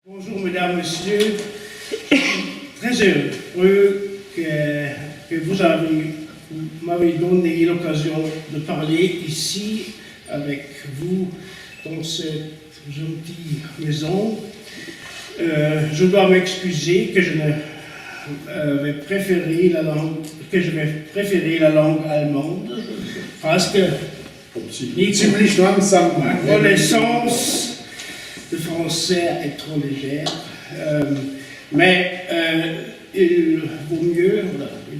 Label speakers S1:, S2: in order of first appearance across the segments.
S1: Bonjour mesdames, messieurs, je suis très heureux que vous m'avez donné l'occasion de parler ici avec vous dans cette gentille maison. Je dois m'excuser que je vais préférer la langue allemande parce que ma connaissance de français est trop légère, mais il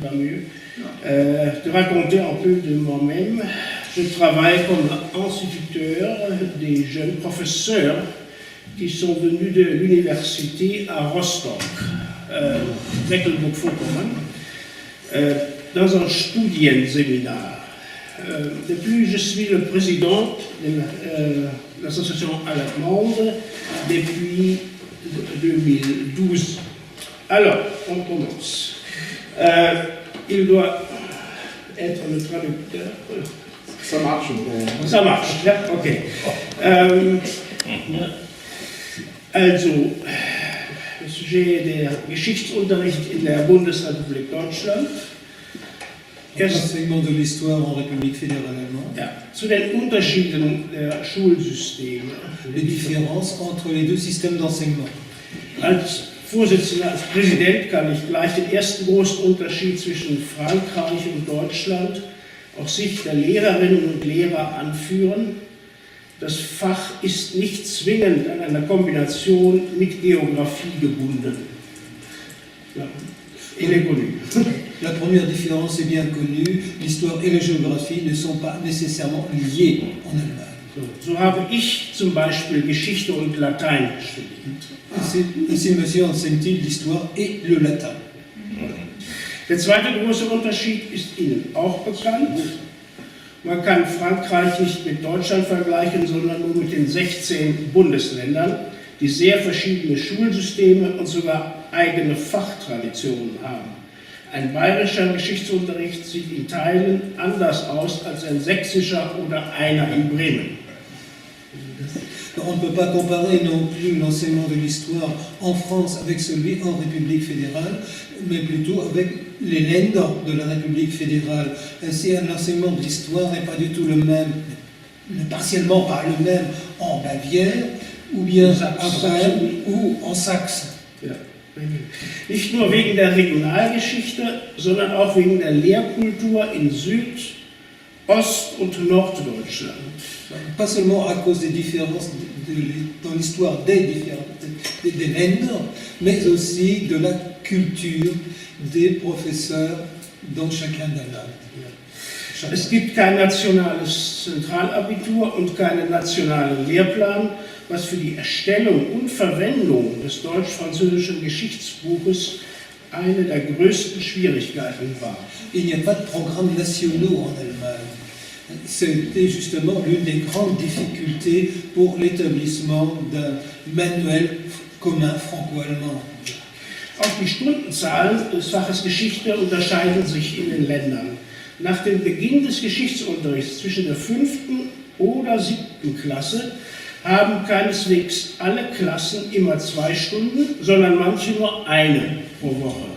S1: va mieux de raconter un peu de moi-même. Je travaille comme instituteur des jeunes professeurs qui sont venus de l'université à Rostock, Mecklenburg-Vorpommern, dans un Studienseminar. De plus, je suis le président de l'association allemande depuis 2012. Alors, on commence. Il doit être le traducteur.
S2: Ça marche.
S1: Ça marche, ja? Okay. Also, das Sujet der Geschichtsunterricht in der Bundesrepublik Deutschland.
S3: L'enseignement de l'histoire en République fédérale allemande.
S1: Ja, zu den Unterschieden der Schulsysteme.
S3: Les différences entre les deux systèmes d'enseignement.
S1: Als Vorsitzender, als Präsident kann ich gleich den ersten großen Unterschied zwischen Frankreich und Deutschland aus Sicht der Lehrerinnen und Lehrer anführen. Das Fach ist nicht zwingend an einer Kombination mit Geografie gebunden. Ja, il est connu.
S3: La première différence est bien connue, l'histoire et la géographie ne sont pas nécessairement liées en Allemagne.
S1: So habe ich zum Beispiel Geschichte und Latein studiert.
S3: Ainsi, monsieur enseigne-t-il l'histoire et le latin.
S1: Der zweite große Unterschied ist Ihnen auch bekannt. Man kann Frankreich nicht mit Deutschland vergleichen, sondern nur mit den 16 Bundesländern, die sehr verschiedene Schulsysteme und sogar eigene Fachtraditionen haben. Ein bayerischer Geschichtsunterricht sieht in Teilen anders aus als ein sächsischer oder einer in Bremen.
S3: On ne peut pas comparer non plus l'enseignement de l'histoire en France avec celui en République fédérale, mais plutôt avec les Länder de la République fédérale. Ainsi, l'enseignement de l'histoire n'est pas du tout le même, partiellement pas le même en Bavière, ou bien à Brême ou en Saxe.
S1: Ja. Nicht nur wegen der Regionalgeschichte, sondern auch wegen der Lehrkultur in Süd-, Ost- und Norddeutschland.
S3: Pas seulement à cause des différences dans l'histoire des Länder, mais aussi de la culture des professeurs dans chacun des Länder.
S1: Es gibt kein nationales Zentralabitur und keinen nationalen Lehrplan, was für die Erstellung und Verwendung des deutsch-französischen Geschichtsbuches eine der größten Schwierigkeiten war.
S3: Il n'y a pas de programmes nationaux en Allemagne. C'était justement l'une des grandes difficultés pour l'établissement d'un manuel commun franco-allemand.
S1: Auch die Stundenzahlen des Faches Geschichte unterscheiden sich in den Ländern. Nach dem Beginn des Geschichtsunterrichts zwischen der 5. oder 7. Klasse haben keineswegs alle Klassen immer 2 Stunden, sondern manche nur eine pro Woche.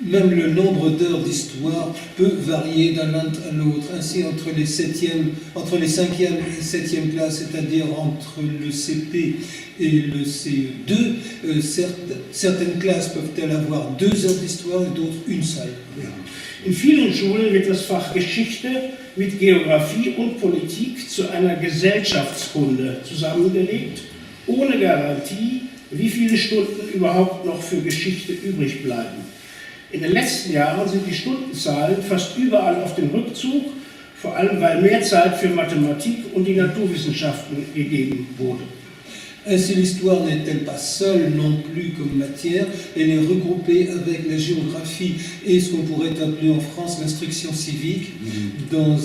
S3: Même le nombre d'heures d'histoire peut varier d'un l'un à l'autre. Ainsi, entre les 5e et 7e classes, c'est-à-dire entre le CP et le CE2, certaines classes peuvent-elles avoir 2 heures d'histoire et d'autres une seule.
S1: In vielen Schulen wird das Fach Geschichte mit Geografie und Politik zu einer Gesellschaftskunde zusammengelegt, ohne Garantie, wie viele Stunden überhaupt noch für Geschichte übrig bleiben. In den letzten Jahren sind die Stundenzahlen fast überall auf dem Rückzug, vor allem weil mehr Zeit für Mathematik und die Naturwissenschaften gegeben wurde.
S3: Ainsi, l'histoire n'est-elle pas seule non plus comme matière, elle est regroupée avec la géographie et ce qu'on pourrait appeler en France l'instruction civique dans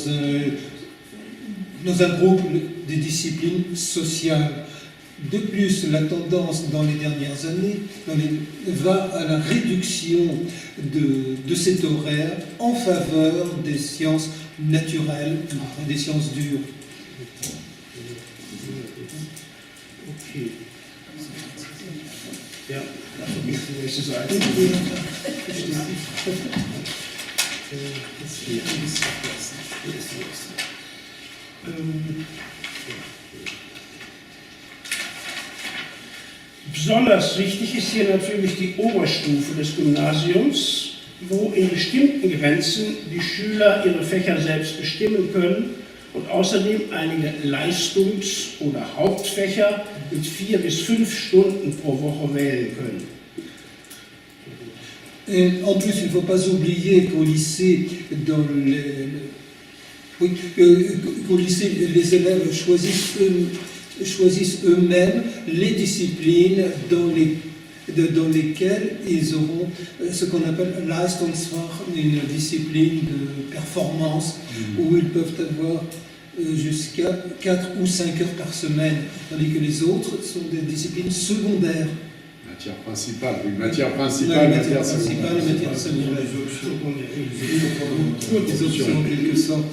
S3: un groupe des disciplines sociales. De plus, la tendance dans les dernières années va à la réduction de cet horaire en faveur des sciences naturelles, des sciences dures.
S1: Okay. Ja, das ist die nächste Seite. Besonders wichtig ist hier natürlich die Oberstufe des Gymnasiums, wo in bestimmten Grenzen die Schüler ihre Fächer selbst bestimmen können und außerdem einige Leistungs- oder Hauptfächer mit 4 bis 5 Stunden pro Woche wählen können.
S3: Et en plus, il ne faut pas oublier qu'au lycée, qu'au lycée, les élèves choisissent eux-mêmes les disciplines dans lesquelles ils auront ce qu'on appelle Leistungsfach, une discipline de performance, où ils peuvent avoir jusqu'à 4 ou 5 heures par semaine, tandis que les autres sont des disciplines secondaires.
S2: Matière principale, oui, matière principale, matière secondaire.
S3: Les options en quelque sorte.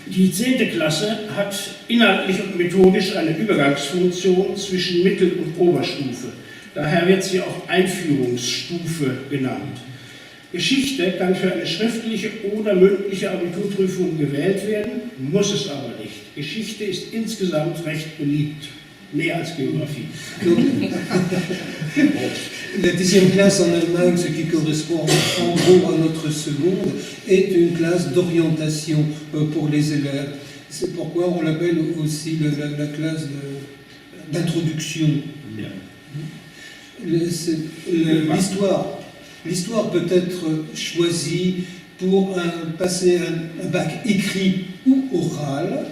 S1: Die 10. Klasse hat inhaltlich und methodisch eine Übergangsfunktion zwischen Mittel- und Oberstufe. Daher wird sie auch Einführungsstufe genannt. Geschichte kann für eine schriftliche oder mündliche Abiturprüfung gewählt werden, muss es aber nicht. Geschichte ist insgesamt recht beliebt, mehr als Géographie.
S3: La 10e classe en Allemagne, ce qui correspond en gros à notre seconde, est une classe d'orientation pour les élèves. C'est pourquoi on l'appelle aussi la classe d'introduction. L'histoire peut être choisie pour passer un bac écrit ou oral.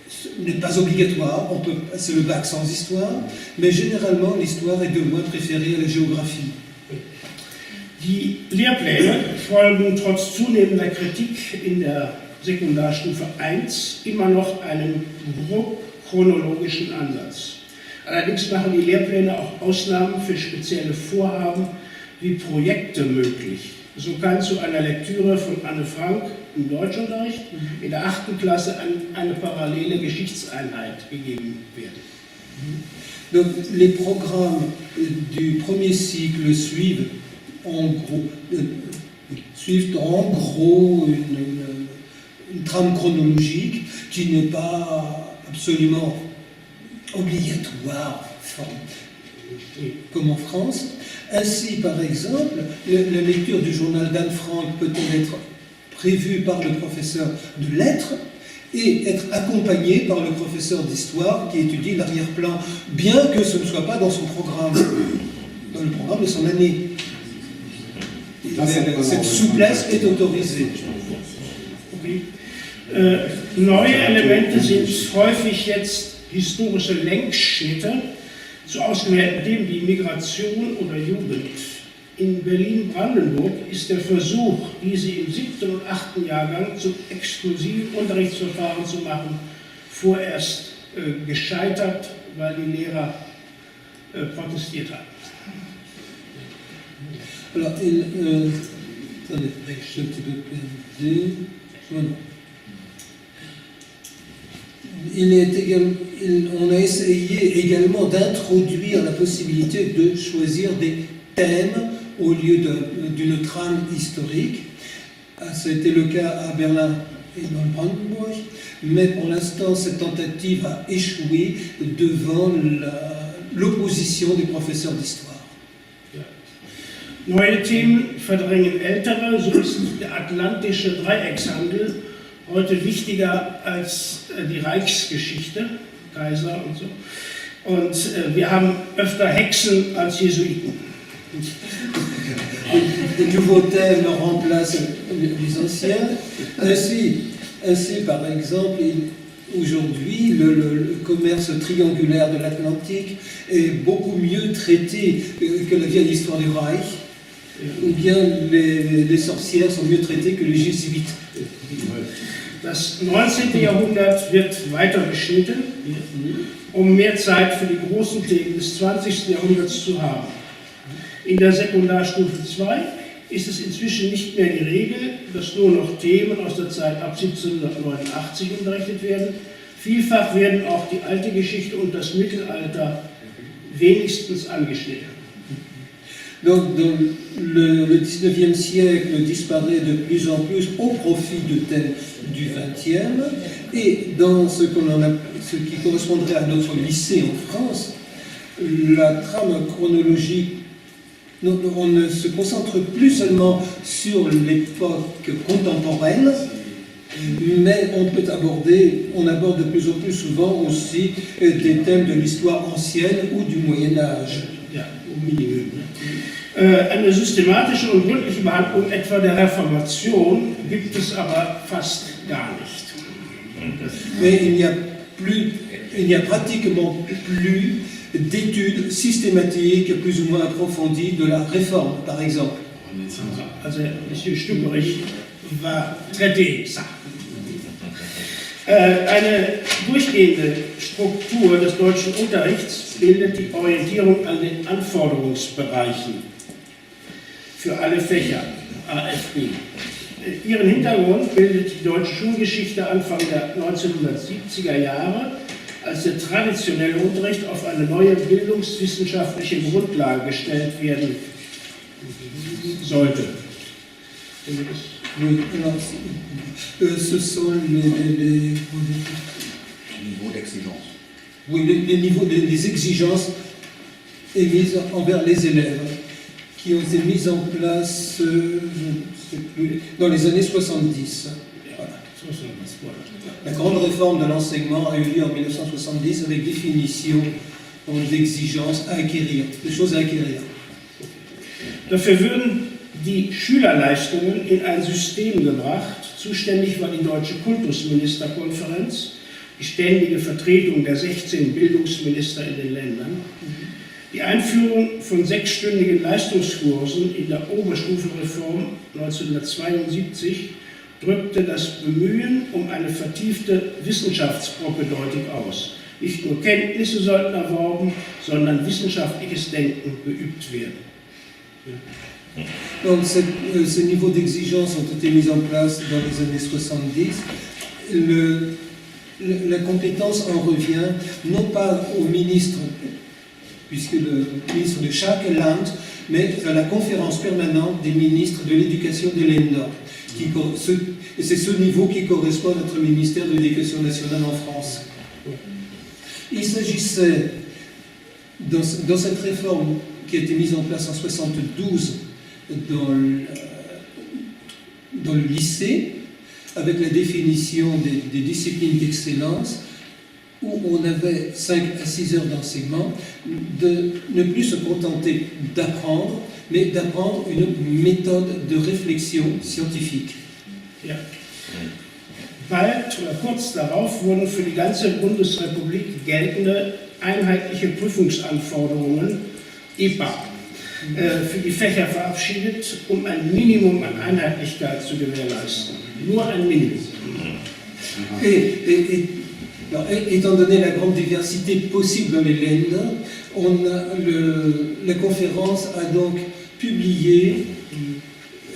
S3: Ce n'est pas obligatoire, on peut passer le bac sans histoire, mais généralement l'histoire est de loin préférée à la géographie.
S1: Die Lehrpläne folgen trotz zunehmender Kritik in der Sekundarstufe 1 immer noch einem grob chronologischen Ansatz. Allerdings machen die Lehrpläne auch Ausnahmen für spezielle Vorhaben wie Projekte möglich. So kann zu einer Lektüre von Anne Frank im Deutschunterricht in der 8. Klasse eine parallele Geschichtseinheit gegeben werden.
S3: Donc, les programmes du premier cycle suivent en gros une trame chronologique qui n'est pas absolument obligatoire comme en France. Ainsi, par exemple, la lecture du journal d'Anne Frank peut-elle être prévue par le professeur de lettres et être accompagnée par le professeur d'histoire qui étudie l'arrière-plan, bien que ce ne soit pas dans son programme, dans le programme de son année. Cette souplesse est autorisée.
S1: Neue Elemente sind häufig jetzt historische Lenkschnitte zu ausgewählten Themen wie Migration oder Jugend. In Berlin-Brandenburg ist der Versuch, diese im 7. und 8. Jahrgang zum exklusiven Unterrichtsverfahren zu machen, vorerst gescheitert, weil die Lehrer protestiert haben.
S3: Alors, attendez, je suis un petit peu perdu. Voilà. On a essayé également d'introduire la possibilité de choisir des thèmes au lieu d'une trame historique. Ça a été le cas à Berlin et dans le Brandenburg, mais pour l'instant, cette tentative a échoué devant l'opposition des professeurs d'histoire.
S1: Neue Themen verdrängen ältere, so ist der atlantische Dreieckshandel heute wichtiger als die Reichsgeschichte, Kaiser und so. Und wir haben öfter Hexen als Jesuiten.
S3: De nouveaux thèmes remplacent les anciens. Ainsi, par exemple, aujourd'hui, le commerce triangulaire de l'Atlantique est beaucoup mieux traité que la vieille histoire du Reich, ou bien les sorcières sont mieux traitées que les jésuites.
S1: Das 19. Jahrhundert wird weiter beschnitten, um mehr Zeit für die großen Themen des 20. Jahrhunderts zu haben. In der Sekundarstufe 2 ist es inzwischen nicht mehr die Regel, dass nur noch Themen aus der Zeit ab 1789 unterrichtet werden. Vielfach werden auch die alte Geschichte und das Mittelalter wenigstens angeschnitten.
S3: Donc, le 19e siècle disparaît de plus en plus au profit de thèmes du 20e, et dans ce qui correspondrait à notre lycée en France, la trame chronologique, on ne se concentre plus seulement sur l'époque contemporaine, mais on aborde de plus en plus souvent aussi des thèmes de l'histoire ancienne ou du Moyen-Âge.
S1: Ja, Minimum. Eine systematische und gründliche Behandlung etwa der Reformation gibt es aber fast gar nicht.
S3: Mais il n'y a pratiquement plus d'études systématiques plus ou moins approfondies de la réforme, par exemple.
S1: Also, Monsieur Stüberich va traiter ça. Eine durchgehende Struktur des deutschen Unterrichts bildet die Orientierung an den Anforderungsbereichen für alle Fächer, AFB. Ihren Hintergrund bildet die deutsche Schulgeschichte Anfang der 1970er Jahre, als der traditionelle Unterricht auf eine neue bildungswissenschaftliche Grundlage gestellt werden sollte.
S3: Oui, alors, ce sont les
S4: niveaux d'exigence.
S3: Oui, les niveaux des exigences émises envers les élèves, qui ont été mises en place je ne sais plus, dans les années 70. Voilà. La grande réforme de l'enseignement a eu lieu en 1970 avec définition d'exigences à acquérir, des choses à acquérir.
S1: Dafür würden die Schülerleistungen in ein System gebracht. Zuständig war die Deutsche Kultusministerkonferenz, die ständige Vertretung der 16 Bildungsminister in den Ländern. Die Einführung von 6-stündigen Leistungskursen in der Oberstufenreform 1972 drückte das Bemühen um eine vertiefte Wissenschaftspropedeutik aus. Nicht nur Kenntnisse sollten erworben, sondern wissenschaftliches Denken geübt werden. Ja.
S3: Donc ces niveaux d'exigence ont été mis en place dans les années 70. La compétence en revient non pas au ministre, puisque le ministre de chaque land, mais à la conférence permanente des ministres de l'éducation des Länder. C'est ce niveau qui correspond à notre ministère de l'Éducation nationale en France. Il s'agissait, dans cette réforme qui a été mise en place en 1972, dans le lycée, avec la définition des disciplines d'excellence, où on avait 5 à 6 heures d'enseignement, de ne plus se contenter d'apprendre, mais d'apprendre une méthode de réflexion scientifique.
S1: Ja. Bald oder kurz darauf wurden für die ganze Bundesrepublik geltende einheitliche Prüfungsanforderungen, EPA, für die Fächer verabschiedet, um ein Minimum an Einheitlichkeit zu gewährleisten. Nur ein Minimum.
S3: Alors, étant donné la grande diversité possible dans les Länder, la conférence a donc publié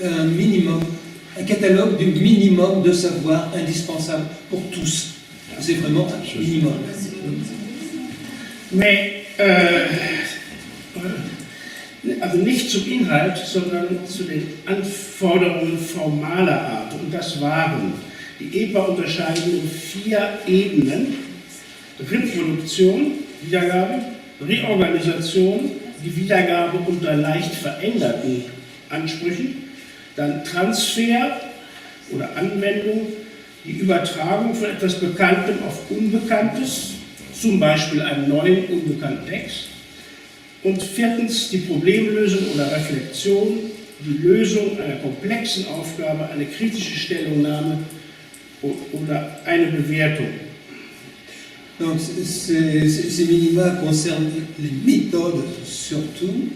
S3: un catalogue du minimum de savoir indispensable pour tous. C'est vraiment un minimum.
S1: Mais also nicht zum Inhalt, sondern zu den Anforderungen formaler Art. Und das waren: Die EPA unterscheiden in 4 Ebenen: Reproduktion, Wiedergabe, Reorganisation, die Wiedergabe unter leicht veränderten Ansprüchen, dann Transfer oder Anwendung, die Übertragung von etwas Bekanntem auf Unbekanntes, zum Beispiel einen neuen, unbekannten Text. Und 4. die Problemlösung oder Reflexion, die Lösung einer komplexen Aufgabe, eine kritische Stellungnahme oder eine Bewertung.
S3: Donc ces minima concernent les méthodes surtout.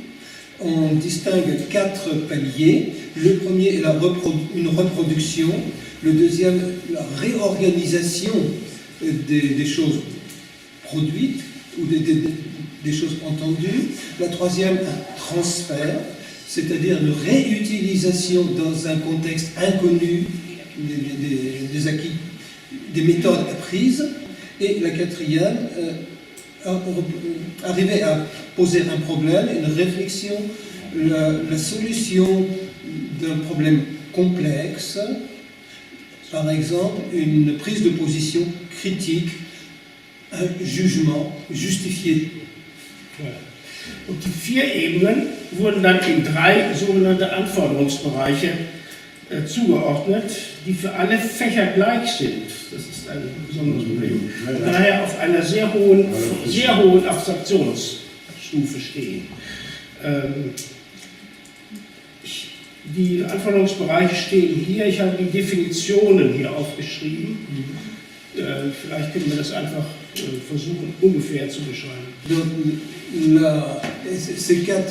S3: On distingue 4 paliers. Le premier est une reproduction. Le deuxième, la réorganisation des choses produites ou des choses entendues. La troisième, un transfert, c'est-à-dire une réutilisation dans un contexte inconnu des acquis, des méthodes apprises. Et la quatrième, arriver à poser un problème, une réflexion, la solution d'un problème complexe, par exemple une prise de position critique, un jugement justifié.
S1: Ja. Und die 4 Ebenen wurden dann in 3 sogenannte Anforderungsbereiche zugeordnet, die für alle Fächer gleich sind. Das ist ein besonderes Problem. Und daher auf einer sehr hohen Abstraktionsstufe stehen. Die Anforderungsbereiche stehen hier. Ich habe die Definitionen hier aufgeschrieben. Vielleicht können wir das einfach versuchen, ungefähr zu beschreiben.
S3: Ces 4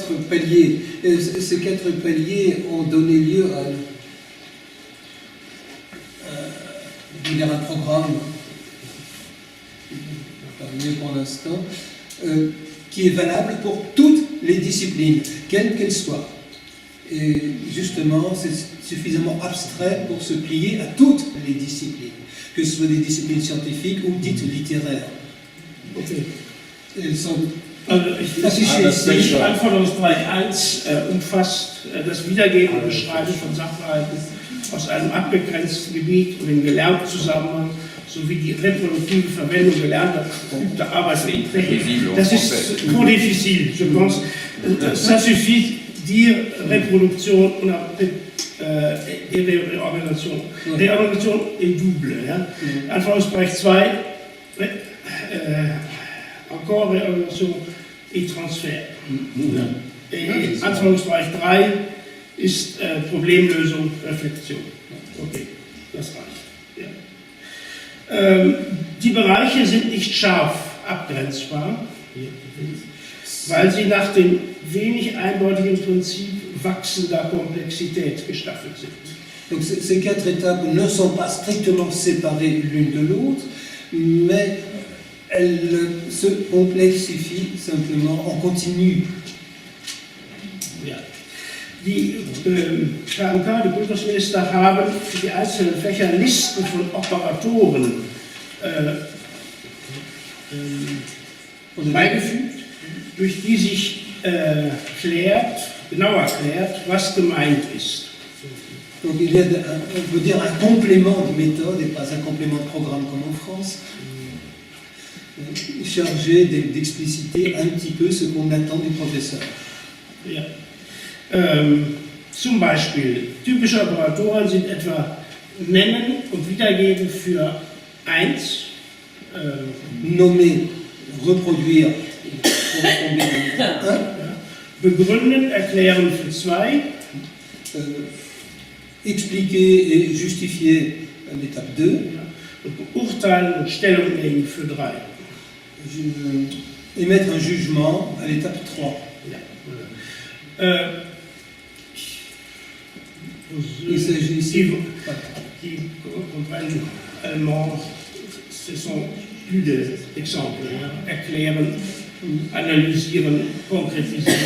S3: paliers ont donné lieu à un programme, mieux pour l'instant, qui est valable pour toutes les disciplines, quelles qu'elles soient. Et justement, c'est suffisamment abstrait pour se plier à toutes les disciplines, que ce soit des disciplines scientifiques ou dites littéraires.
S1: Okay.
S3: Elles sont
S1: Das ist ici, Anforderungsbereich 1 umfasst das Wiedergeben und Beschreiben von Sachverhalten aus einem abgegrenzten Gebiet und im gelernten Zusammenhang sowie die reproduktive Verwendung gelernter geübter Arbeit für Technik. Das ist trop difficile, je pense. Ça suffit dire Reproduktion und Reorganisation. Reorganisation est double. Ja? Anforderungsbereich 2, encore Reorganisation et Transfer. Ja? Anforderungsbereich 3 ist Problemlösung, Reflexion. Okay, das reicht. Ja. Die Bereiche sind nicht scharf abgrenzbar, weil sie nach dem wenig eindeutigen Prinzip wachsender Komplexität gestaffelt sind.
S3: Donc ces 4 étapes ne sont pas strictement séparées l'une de l'autre, mais elles se complexifient simplement en continu.
S1: Ja. Die KMK, die Kultusminister, haben für die einzelnen Fächer Listen von Operatoren beigefügt, durch die sich genauer klärt, was gemeint ist.
S3: Donc il y a, on peut dire, un complément de méthode et pas un complément de programme comme en France, chargé d'expliciter un petit peu ce qu'on attend du professeur.
S1: Ja. Zum Beispiel, typische Operatoren sind etwa nennen und wiedergeben für 1,
S3: nommer, reproduire, correspondre à 1,
S1: begründen, erklären für 2,
S3: expliquer et justifier l'étape 2,
S1: und beurteilen und Stellung nehmen für 3.
S3: Émettre un jugement à l'étape 3.
S1: Ja.
S3: Il s'agit ici.
S1: Qui comprennent allemand, ce sont plus d'exemples. Ja. Erklären, analysieren, konkretisieren.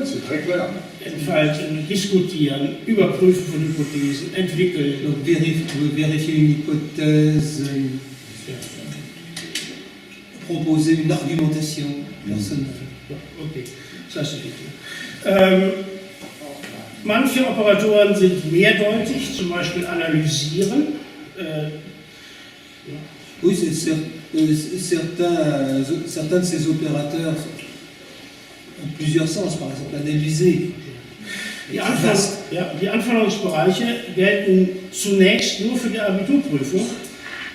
S2: C'est très clair.
S1: Entfalten, diskutieren, überprüfen von Hypothesen, entwickeln.
S3: Donc vérifier une hypothèse, proposer une argumentation personnelle.
S1: Okay, ça suffit. Manche Operatoren sind mehrdeutig, zum Beispiel analysieren.
S3: Oui, certains de ces opérateurs ont plusieurs sens, par exemple analyser.
S1: Die Anforderungsbereiche gelten zunächst nur für die Abiturprüfung,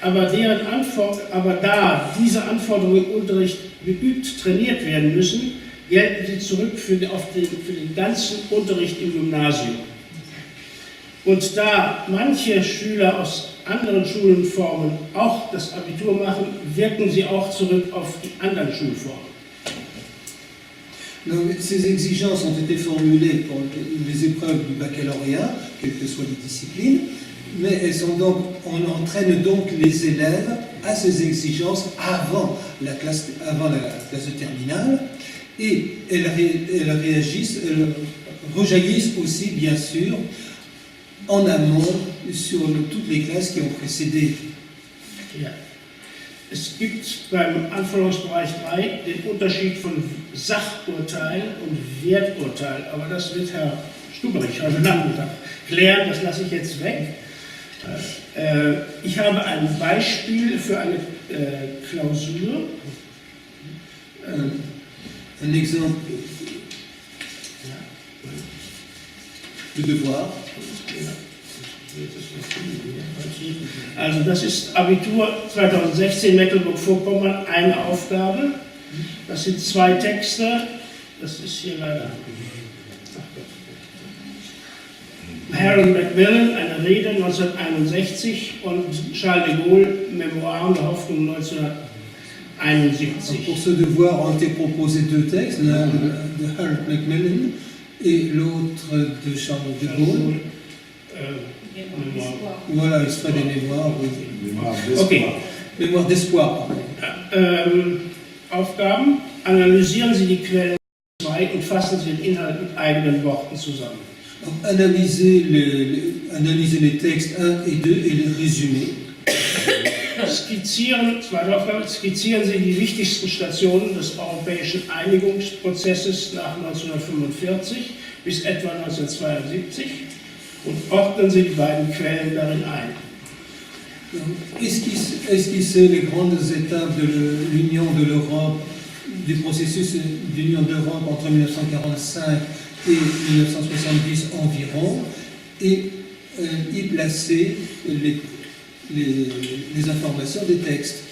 S1: aber da diese Anforderungen im Unterricht geübt, trainiert werden müssen, gelten sie zurück für den ganzen Unterricht im Gymnasium. Und da manche Schüler aus anderen Schulformen auch das Abitur machen, wirken sie auch zurück auf die anderen Schulformen.
S3: Donc, ces exigences ont été formulées pour les épreuves du baccalauréat, quelles que soient les disciplines, mais on entraîne donc les élèves à ces exigences avant la classe de terminale, et elles rejaillissent aussi, bien sûr, en amont sur toutes les classes qui ont précédé.
S1: Ja. Es gibt beim Anforderungsbereich 3 den Unterschied von Sachurteil und Werturteil, aber das wird Herr Stuberich heute Nachmittag klären, das lasse ich jetzt weg. Ich habe ein Beispiel für eine Klausur.
S3: Un exemple de devoir.
S1: Also das ist Abitur 2016 Mecklenburg-Vorpommern, eine Aufgabe. Das sind 2 Texte. Das ist hier leider Harold Macmillan, eine Rede 1961 und Charles de Gaulle, Memoiren der Hoffnung 1971.
S3: Pour ce devoir ont été proposés 2 textes, l'un de Harold Macmillan et l'autre de Charles de Gaulle. Voilà, extrait des mémoires.
S1: Okay.
S3: Mémoire d'espoir.
S1: Aufgaben. Analysieren Sie die Quellen 2 und fassen Sie den Inhalt mit eigenen Worten zusammen.
S3: Analyser les textes 1 et 2 et les résumer.
S1: Zweite Aufgabe, skizzieren Sie die wichtigsten Stationen des europäischen Einigungsprozesses nach 1945 bis etwa 1972 und ordnen Sie die beiden Quellen darin ein.
S3: Esquisser les grandes étapes de l'Union de l'Europe, du processus d'Union de l'Europe entre 1945 et 1970 environ, et y placer les informations des textes.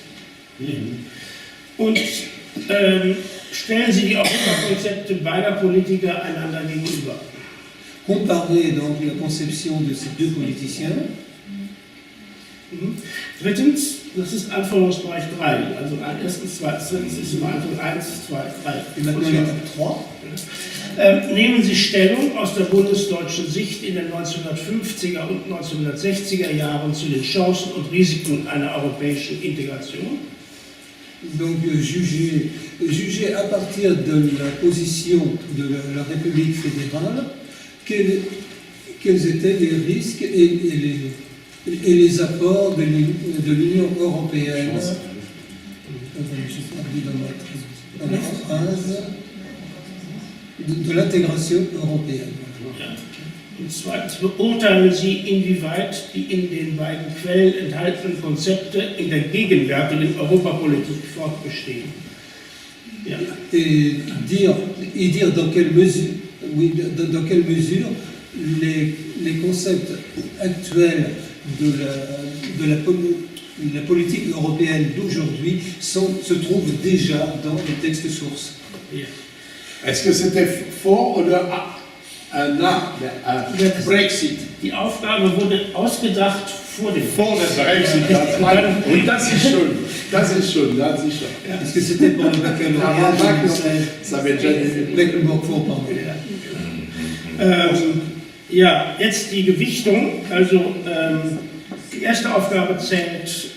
S1: Und stellen Sie die Europakonzepte beider Politiker einander gegenüber.
S3: Comparer donc la conception de ces 2 politiciens.
S1: Drittens, das ist Anforderungsbereich 3, also erstens, zweitens, drittens ist immer Anforderung 1, 2, 3. Nehmen Sie Stellung aus der bundesdeutschen Sicht in den 1950er und 1960er Jahren zu den Chancen und Risiken einer europäischen Integration.
S3: Donc juger à partir de la position de la République fédérale quels étaient les risques et les apports de l'Union européenne. Dans la phrase de l'intégration européenne.
S1: Und zweitens, beurteilen Sie, inwieweit die in den beiden Quellen enthaltenen Konzepte in der gegenwärtigen Europapolitik fortbestehen. Ja.
S3: Et dire dans quelle mesure les concepts actuels de la politique européenne d'aujourd'hui se trouvent déjà dans les textes sources.
S1: Ja.
S2: Est-ce que c'était vor oder ein Brexit?
S1: Die Aufgabe wurde ausgedacht vor dem
S2: Vor dem Brexit. Und das ist schon.
S3: Est-ce que c'était pour le baccalauréat
S2: Ça avait déjà été.
S3: Mecklenburg-Vorpommern?
S1: Ja, jetzt die Gewichtung. Also die erste Aufgabe zählt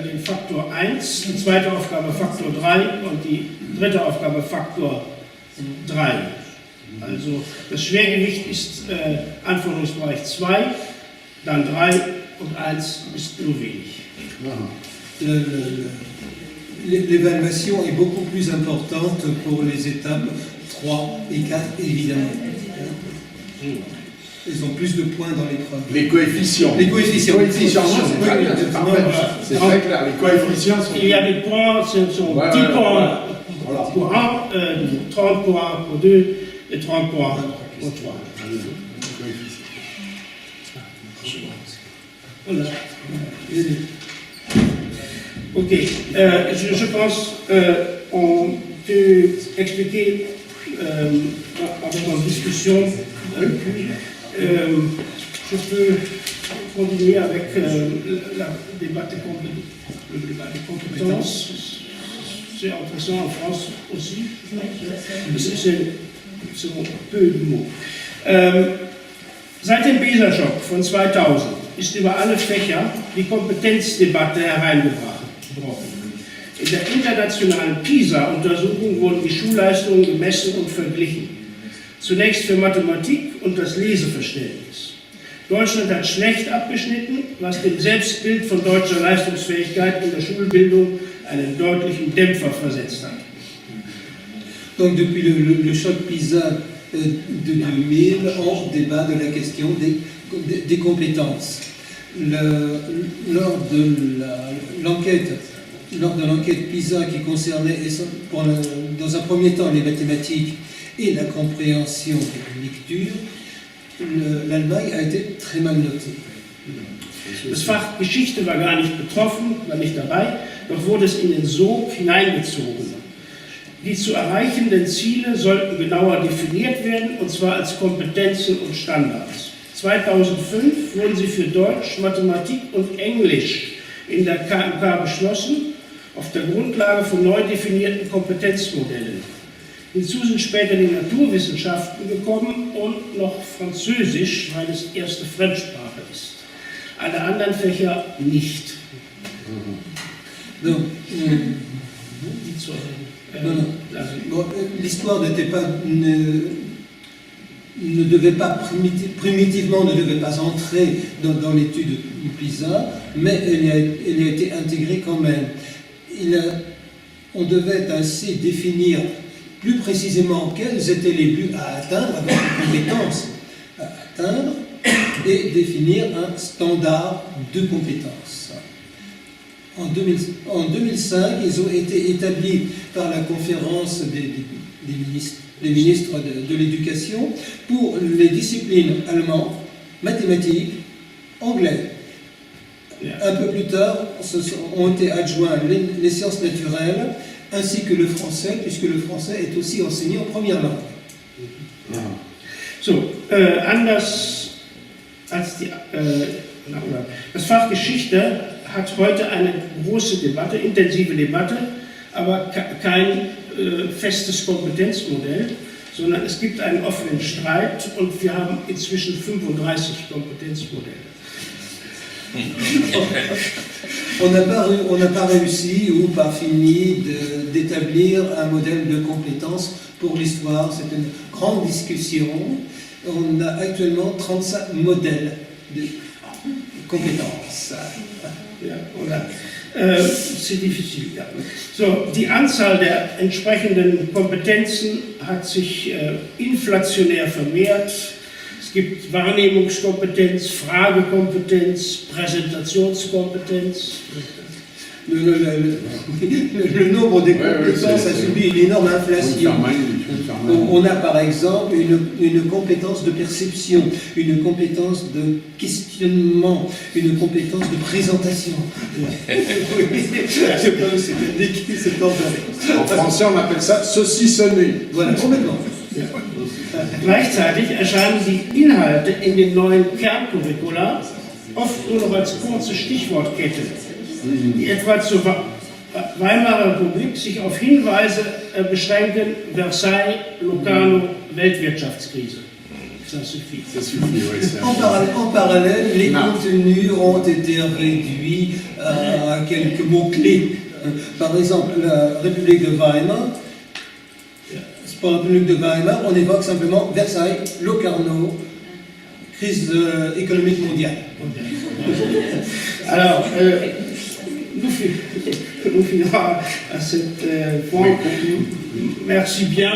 S1: den Faktor 1, die zweite Aufgabe Faktor 3 und die dritte Aufgabe Faktor 3. Also das Schwergewicht ist Anforderungsbereich 2, dann 3 und 1 ist nur wenig.
S3: L'évaluation est beaucoup plus importante pour les étapes 3 et 4, évidemment. Ils ont plus de points dans l'épreuve.
S2: Les coefficients.
S3: Les coefficients.
S2: C'est très bien, c'est parfait. C'est très clair. Les coefficients sont.
S1: Il y a des points, ce sont 10 points pour 1, 30 pour 1 pour 2 et 30 pour 1 pour 3. Voilà. Ok, je pense qu'on peut expliquer en discussion. Je peux continuer avec le débat des compétences. C'est intéressant en France aussi. C'est peu de mots. Seit dem Pisa-Schock von 2000 ist über alle Fächer die Kompetenzdebatte hereingebrochen. In der internationalen PISA-Untersuchung wurden die Schulleistungen gemessen und verglichen. Zunächst für Mathematik und das Leseverständnis. Deutschland hat schlecht abgeschnitten, was dem Selbstbild von deutscher Leistungsfähigkeit in der Schulbildung einen deutlichen Dämpfer versetzt hat.
S3: Donc depuis le choc PISA de 2000, on débat de la question des compétences. Lors de l'enquête PISA qui concernait dans un premier temps les mathématiques et la compréhension de la lecture, l'Allemagne a été très mal notée.
S1: Das Fach Geschichte war gar nicht betroffen, war nicht dabei, doch wurde es in den Sog hineingezogen. Die zu erreichenden Ziele sollten genauer definiert werden, und zwar als Kompetenzen und Standards. 2005 wurden sie für Deutsch, Mathematik und Englisch in der KMK beschlossen, auf der Grundlage von neu definierten Kompetenzmodellen. Hinzu sind später die Naturwissenschaften gekommen und noch Französisch, weil es erste Fremdsprache ist. Alle anderen Fächer nicht.
S3: Donc, l'histoire ne devait pas primitivement ne devait pas entrer dans l'étude PISA, mais elle a été intégrée quand même. On devait ainsi définir plus précisément quels étaient les buts à atteindre, avec les compétences à atteindre, et définir un standard de compétences. En 2005, ils ont été établis par la conférence des ministres de l'Éducation pour les disciplines allemand, mathématiques, anglais. Un peu plus tard, ont été adjoints les sciences naturelles ainsi que le français, puisque le français est aussi enseigné en première langue.
S1: So, anders als das Fach Geschichte hat heute eine große Debatte, intensive Debatte, aber kein festes Kompetenzmodell, sondern es gibt einen offenen Streit und wir haben inzwischen 35 Kompetenzmodelle.
S3: On n'a pas réussi ou pas fini d'établir un modèle de compétences pour l'histoire. C'est une grande discussion. On a actuellement 35 modèles de compétences.
S1: Ja, oder? Sehr diffizil. Ja. So, die Anzahl der entsprechenden Kompetenzen hat sich inflationär vermehrt. Es gibt Wahrnehmungskompetenz, Fragekompetenz, Präsentationskompetenz.
S3: Le nombre des compétences a subi une énorme inflation. On a par exemple une compétence de perception, une compétence de questionnement, une compétence de présentation.
S2: En français, on appelle ça saucissonner.
S3: Voilà, complètement.
S1: Gleichzeitig erscheinen die Inhalte in den neuen Kerncurricula oft nur noch als kurze Stichwortkette, die etwa zur Weimarer Republik sich auf Hinweise beschränken: Versailles, Locarno, Weltwirtschaftskrise. Ça suffit.
S3: En parallèle, les contenus ont été réduits à quelques mots-clés. Par exemple, la République de Weimar. Pour la République de Weimar, on évoque simplement Versailles, Locarno, crise économique mondiale.
S1: Alors, nous finirons à ce point. Merci bien.